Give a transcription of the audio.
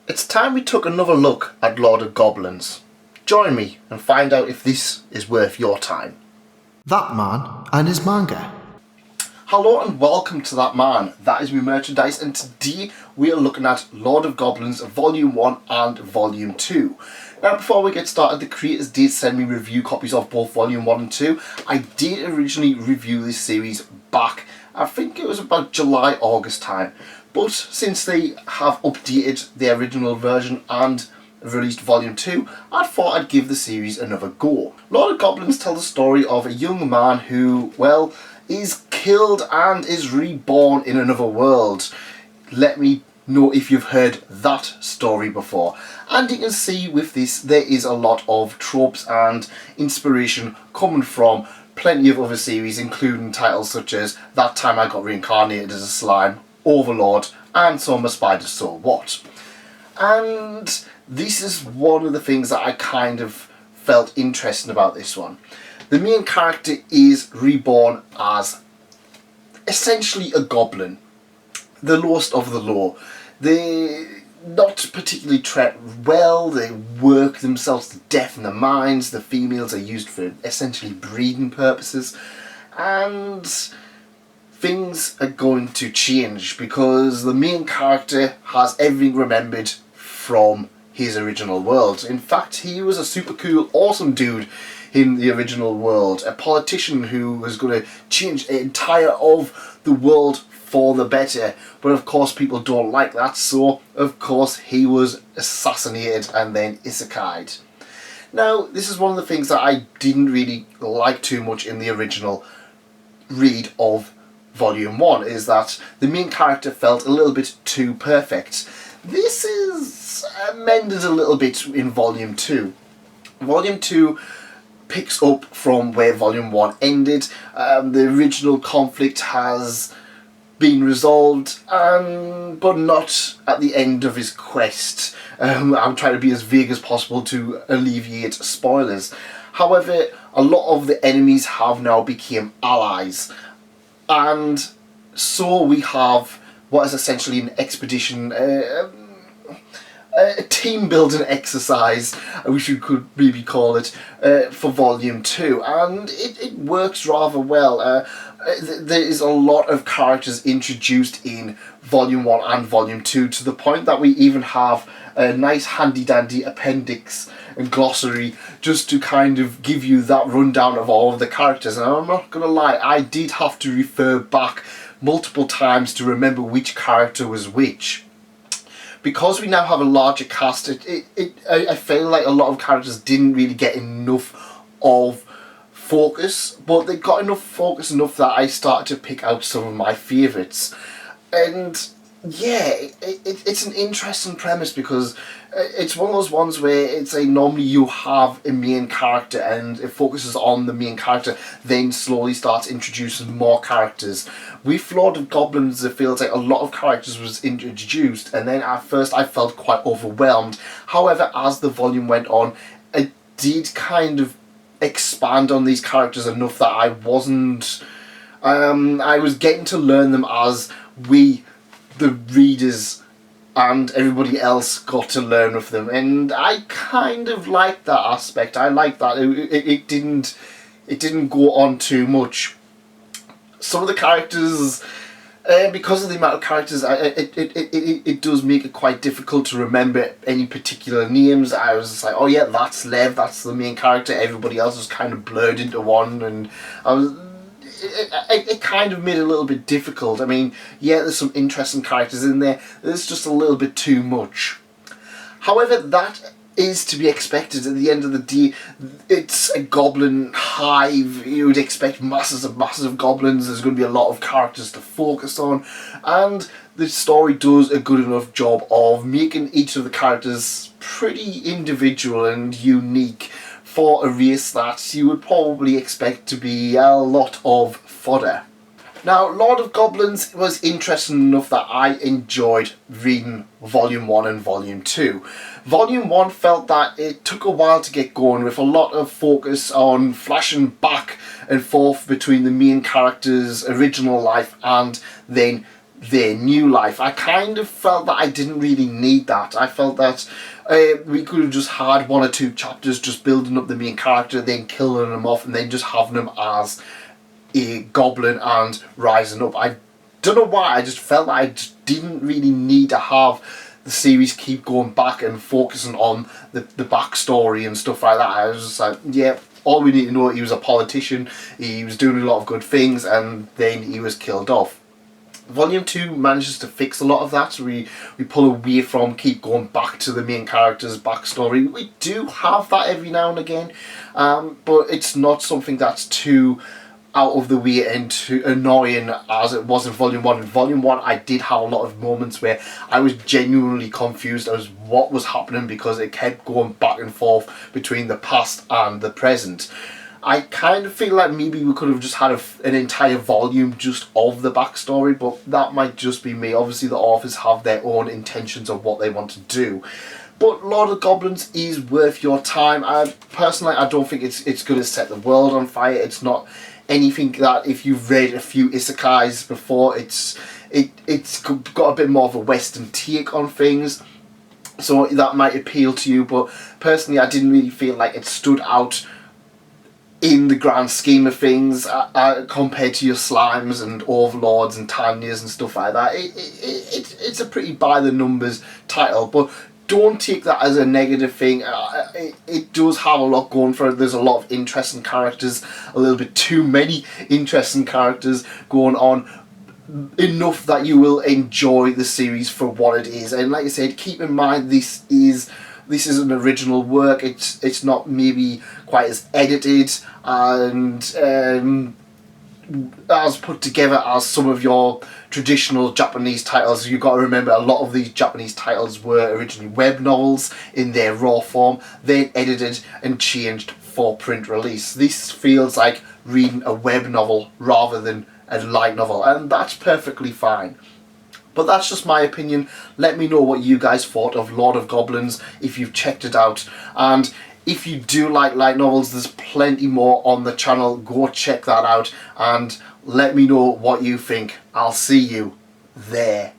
It's time we took another look at Lord of Goblins. Join me and find out if this is worth your time. That man and his manga. Hello and welcome to That Man, That Is Me Merchandise, and today we are looking at Lord of Goblins Volume 1 and Volume 2. Now before we get started, the creators did send me review copies of both Volume 1 and 2. I did originally review this series back, I think it was about July, August time. But since they have updated the original version and released Volume 2, I thought I'd give the series another go. Lord of Goblins tells the story of a young man who, well, is killed and is reborn in another world. Let me know if you've heard that story before. And you can see with this there is a lot of tropes and inspiration coming from plenty of other series, including titles such as That Time I Got Reincarnated as a Slime, Overlord, and So I'm a Spider, So What? And this is one of the things that I kind of felt interesting about this one. The main character is reborn as essentially a goblin, the lowest of the low. They're not particularly treated well, they work themselves to death in the mines, the females are used for essentially breeding purposes, and things are going to change because the main character has everything remembered from his original world. In fact, he was a super cool, awesome dude in the original world, a politician who was going to change the entire of the world for the better, but of course people don't like that, so of course he was assassinated and then isekai'd. Now this is one of the things that I didn't really like too much in the original read of Volume 1, is that the main character felt a little bit too perfect. This is amended a little bit in Volume 2. Volume 2 picks up from where Volume 1 ended. The original conflict has been resolved, but not at the end of his quest. I'm trying to be as vague as possible to alleviate spoilers. However, a lot of the enemies have now become allies, and so we have what is essentially an expedition, a team building exercise, which you could maybe call it, for Volume 2, and it works rather well. There is a lot of characters introduced in Volume 1 and Volume 2, to the point that we even have a nice handy dandy appendix and glossary just to kind of give you that rundown of all of the characters. And I'm not gonna lie, I did have to refer back multiple times to remember which character was which. Because we now have a larger cast, I feel like a lot of characters didn't really get enough of focus, but they got enough focus enough that I started to pick out some of my favourites. And yeah, it's an interesting premise, because it's one of those ones where it's normally you have a main character and it focuses on the main character, then slowly starts introducing more characters. With Lord of Goblins, it feels like a lot of characters was introduced, and then at first I felt quite overwhelmed. However, as the volume went on, it did kind of expand on these characters enough that I wasn't... I was getting to learn them as we, the readers, and everybody else got to learn of them, and I kind of liked that aspect. I liked that it didn't go on too much. Some of the characters, because of the amount of characters, it does make it quite difficult to remember any particular names. I was just like, oh yeah, that's Lev, that's the main character. Everybody else was kind of blurred into one, and it kind of made it a little bit difficult. I mean, yeah, there's some interesting characters in there. There's just a little bit too much. However, that is to be expected. At the end of the day, it's a goblin hive. You would expect masses of goblins. There's going to be a lot of characters to focus on, and the story does a good enough job of making each of the characters pretty individual and unique for a race that you would probably expect to be a lot of fodder. Now, Lord of Goblins was interesting enough that I enjoyed reading Volume 1 and Volume 2. Volume 1 felt that it took a while to get going, with a lot of focus on flashing back and forth between the main character's original life and then their new life. I kind of felt that I didn't really need that. I felt that we could have just had 1 or 2 chapters just building up the main character, then killing him off, and then just having him as a goblin and rising up. I don't know why, I just felt like I just didn't really need to have the series keep going back and focusing on the backstory and stuff like that. I was just like, yeah, all we need to know, he was a politician, he was doing a lot of good things, and then he was killed off. Volume 2 manages to fix a lot of that. We pull away from keep going back to the main character's backstory. We do have that every now and again, but it's not something that's too out of the way and too annoying as it was in Volume 1. In Volume 1 I did have a lot of moments where I was genuinely confused as what was happening, because it kept going back and forth between the past and the present. I kind of feel like maybe we could have just had an entire volume just of the backstory, but that might just be me. Obviously the authors have their own intentions of what they want to do. But Lord of Goblins is worth your time. Personally, I don't think it's going to set the world on fire. It's not anything that, if you've read a few isekais before, it's got a bit more of a Western take on things, so that might appeal to you. But personally, I didn't really feel like it stood out in the grand scheme of things compared to your Slimes and Overlords and Tanyas and stuff like that. It's a pretty by the numbers title, but don't take that as a negative thing. It does have a lot going for it. There's a lot of interesting characters, a little bit too many interesting characters going on, enough that you will enjoy the series for what it is. And like I said, keep in mind this is an original work. It's not maybe quite as edited and as put together as some of your traditional Japanese titles. You've got to remember, a lot of these Japanese titles were originally web novels in their raw form, then edited and changed for print release. This feels like reading a web novel rather than a light novel, and that's perfectly fine. But that's just my opinion. Let me know what you guys thought of Lord of Goblins if you've checked it out. And if you do like light novels, there's plenty more on the channel. Go check that out and let me know what you think. I'll see you there.